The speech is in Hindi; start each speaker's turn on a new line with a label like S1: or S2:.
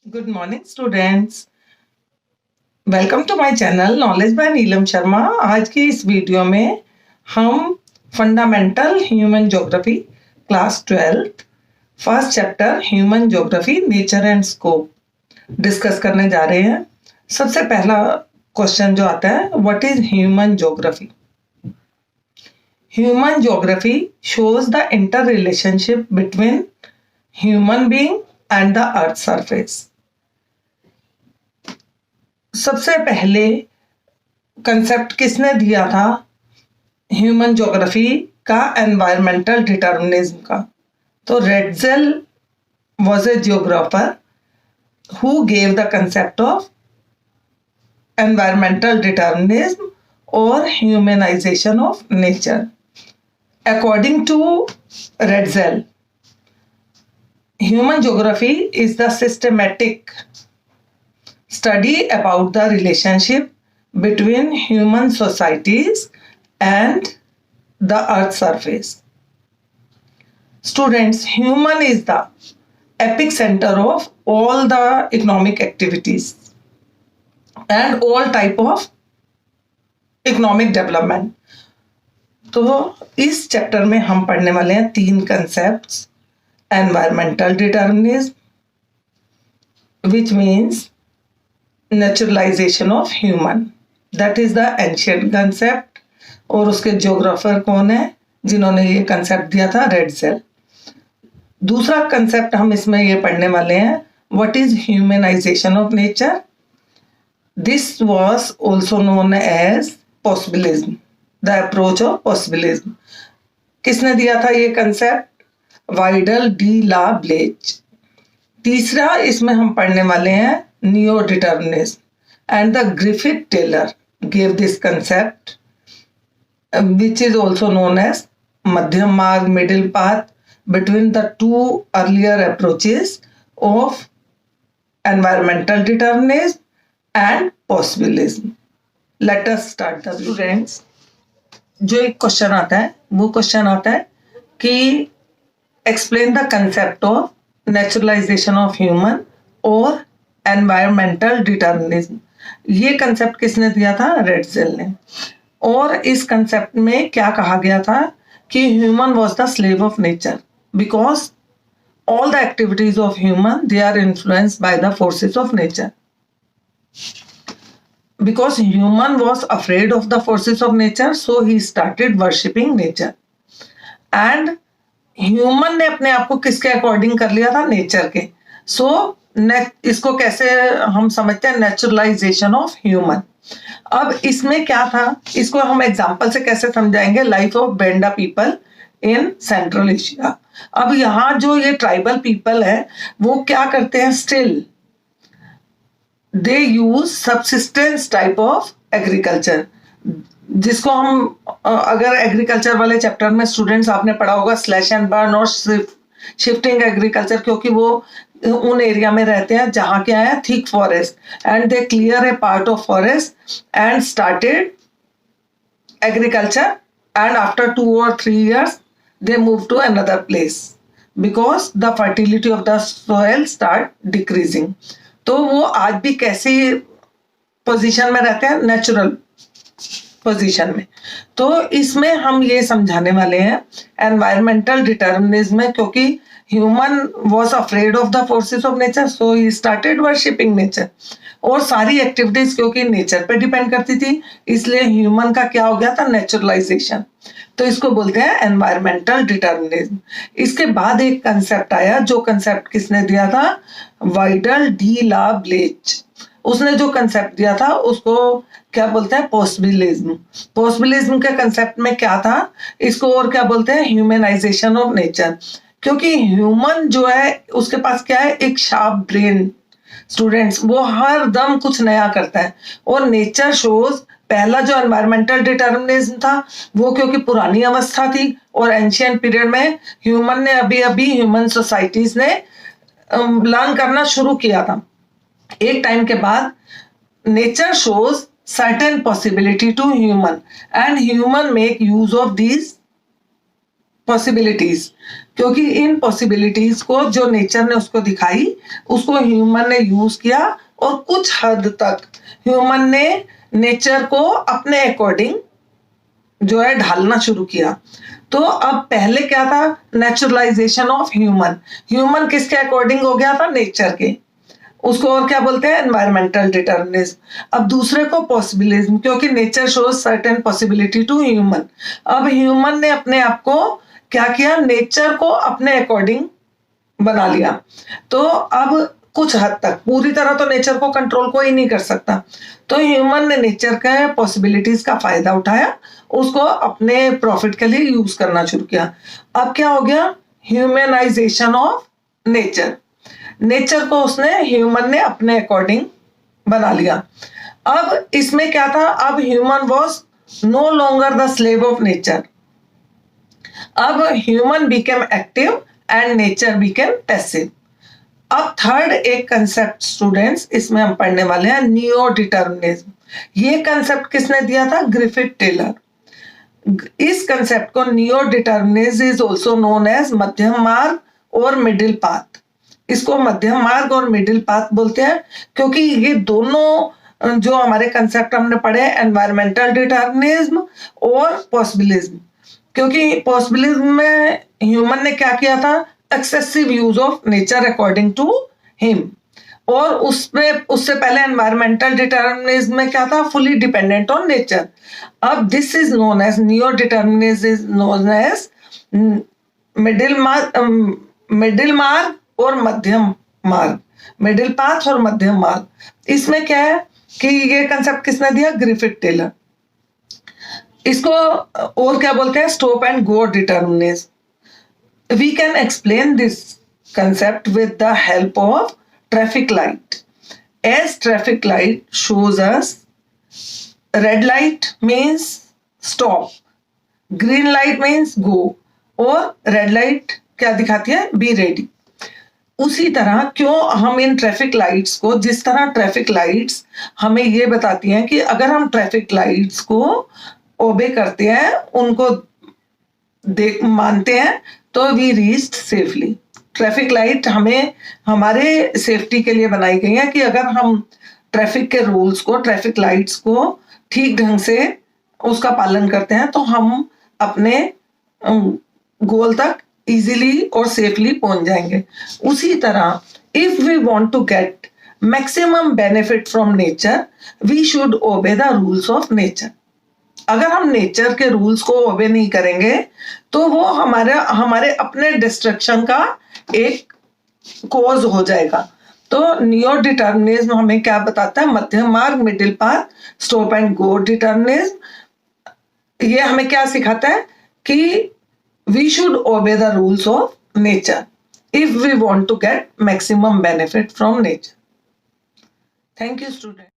S1: Good morning students. Welcome to my channel knowledge by Neelam Sharma. आज की इस वीडियो में हम fundamental human geography class 12 first chapter human geography nature and scope discuss करने जा रहे हैं। सबसे पहला क्वेश्चन जो आता है, what is human geography? Human geography shows the interrelationship between human being and the earth surface. सबसे पहले कंसेप्ट किसने दिया था ह्यूमन ज्योग्राफी का? एनवायरमेंटल डिटर्मिनिज्म का। तो Ratzel was a geographer who gave the concept of environmental determinism और humanisation of nature. According to Ratzel, human geography is the systematic study about the relationship between human societies and the earth surface. Students, human is the epicenter of all the economic activities and all type of economic development. तो इस चैप्टर में हम पढ़ने वाले हैं 3 concepts. environmental determinism, which means naturalization of human, that is the ancient concept। और उसके ज्योग्राफर कौन है जिन्होंने ये कंसेप्ट दिया था? रेडजेल। दूसरा कंसेप्ट हम इसमें ये पढ़ने वाले हैं, what is humanisation of nature? This was also known as possibilism, the approach of possibilism. किसने दिया था ये concept? Vidal de la Blache. तीसरा इसमें हम पढ़ने वाले हैं neo determinism and the Griffith Taylor gave this concept which is also known as मध्यम मार्ग, middle path between the 2 earlier approaches of environmental determinism and possibilism. Let us start the students. जो एक क्वेश्चन आता है वो क्वेश्चन आता है कि explain the concept of naturalization of human और environmental determinism। ये कंसेप्ट किसने दिया था? रेडजेल ने। और इस कंसेप्ट में क्या कहा गया था कि human was the slave of nature because all the activities of human, they are influenced by the forces of nature. Because human was afraid of the forces of nature, so he started worshipping nature. And human ने अपने आप को किसके अकॉर्डिंग कर लिया था? नेचर के। सो इसको कैसे हम समझते हैं? Naturalisation of human. अब इसमें क्या था, इसको हम एग्जांपल से कैसे समझाएंगे? Life of Benda people in central Asia. अब यहाँ जो ये ट्राइबल पीपल है वो क्या करते हैं? Still they use subsistence type of agriculture, जिसको हम अगर एग्रीकल्चर वाले चैप्टर में स्टूडेंट्स आपने पढ़ा होगा स्लैश एंड बर्न और शिफ्टिंग एग्रीकल्चर, क्योंकि वो उन एरिया में रहते हैं जहां क्या है? Thick forest, and they clear A part of forest and started agriculture, and after 2 or 3 years they move to another place because the fertility of the soil start decreasing। तो वो आज भी कैसी पोजीशन में रहते हैं? नेचुरल पोजीशन में। तो इसमें हम ये समझाने वाले हैं एनवायरमेंटल डिटर्मिनिज्म में, क्योंकि human was afraid of the forces of nature, so he started worshipping nature. और सारी एक्टिविटीज क्योंकि नेचर पे डिपेंड करती थी, इसलिए ह्यूमन का क्या हो गया था? नेचुरलाइजेशन। तो इसको बोलते हैं एनवायरमेंटल डिटर्मिनिज्म। इसके बाद एक कंसेप्ट आया, जो कंसेप्ट किसने दिया था? Widal de la ब्लेच। उसने जो कंसेप्ट दिया था उसको क्या बोलते हैं? पॉसिबिलिज्म। पॉसिबिलिज्म के कंसेप्ट में क्या था? इसको और क्या बोलते हैं? Humanisation of nature. क्योंकि ह्यूमन जो है उसके पास क्या है? एक शार्प ब्रेन। स्टूडेंट्स, वो हर दम कुछ नया करता है। और नेचर शोज, पहला जो एनवायरमेंटल डिटर्मिनिज्म था वो क्योंकि पुरानी अवस्था थी और एंशिएंट पीरियड में ह्यूमन ने अभी ह्यूमन सोसाइटीज ने लर्न करना शुरू किया था। एक टाइम के बाद nature shows certain possibility to human and human make use of these possibilities, क्योंकि इन पॉसिबिलिटीज को जो नेचर ने उसको दिखाई उसको ह्यूमन ने यूज किया और कुछ हद तक ह्यूमन ने नेचर को अपने अकॉर्डिंग जो है ढालना शुरू किया। तो अब पहले क्या था, नेचुरलाइजेशन ऑफ ह्यूमन, ह्यूमन किसके अकॉर्डिंग हो गया था, नेचर के, उसको और क्या बोलते हैं, एनवायरमेंटल डिटर्मिनिज्म। अब दूसरे को पॉसिबिलिज्म, क्योंकि nature shows certain possibility to human. अब ह्यूमन ने अपने आप को क्या किया, नेचर को अपने अकॉर्डिंग बना लिया। तो अब कुछ हद तक, पूरी तरह तो नेचर को कंट्रोल कोई नहीं कर सकता, तो ह्यूमन ने नेचर के पॉसिबिलिटीज का फायदा उठाया, उसको अपने प्रॉफिट के लिए यूज करना शुरू किया। अब क्या हो गया, ह्यूमनाइजेशन ऑफ नेचर, नेचर को उसने ह्यूमन ने अपने अकॉर्डिंग बना लिया। अब इसमें क्या था, अब human was no longer the slave of nature, अब human became active and nature became passive. अब थर्ड एक कंसेप्ट स्टूडेंट्स इसमें हम पढ़ने वाले हैं, नियो डिटर्मिनिज्म। ये कंसेप्ट किसने दिया था, ग्रिफिथ टेलर। इस कंसेप्ट को neo determinism is also known as मध्यम मार्ग और मिडिल पाथ। इसको मध्यम मार्ग और मिडिल पाथ बोलते हैं, क्योंकि ये दोनों जो हमारे कंसेप्ट हमने पढ़े, एनवायरमेंटल डिटर्मिनिज्म और पॉसिबिलिज्म, क्योंकि पॉसिबिलिज्म में ह्यूमन ने क्या किया था, excessive use of nature according to him, और उससे पहले एनवायरमेंटल डिटर्मिनिज्म में क्या था, फुली डिपेंडेंट ऑन नेचर। अब this is known as neo determinism is known as middle मार्ग और मध्यम मार्ग, मिडिल पाथ और मध्यम मार्ग। इसमें क्या है कि ये कंसेप्ट किसने दिया, ग्रिफिथ टेलर। इसको और क्या बोलते हैं, stop and go determinism. We can explain this concept with the help of traffic light. As traffic light shows us, red light means stop, green light means go, और red light क्या दिखाती है, be ready। उसी तरह क्यों हम इन ट्रैफिक लाइट्स को, जिस तरह ट्रैफिक लाइट्स हमें ये बताती हैं कि अगर हम ट्रैफिक लाइट्स को ओबे करते हैं, उनको मानते हैं, तो we reached safely. Traffic light हमें हमारे सेफ्टी के लिए बनाई गई है कि अगर हम ट्रैफिक के रूल्स को, ट्रैफिक लाइट्स को ठीक ढंग से उसका पालन करते हैं, तो हम अपने गोल तक इजीली और सेफली पहुंच जाएंगे। उसी तरह if we want to get maximum benefit from nature, we should obey the rules of nature. अगर हम नेचर के रूल्स को ओबे नहीं करेंगे तो वो हमारे अपने डिस्ट्रक्शन का एक कॉज हो जाएगा। तो नियो डिटर्मिनिज्म हमें क्या बताता है, मध्यम मार्ग, middle path, stop and go determinism. ये हमें क्या सिखाता है कि we should obey the rules of nature if we want to get maximum benefit from nature. Thank you student.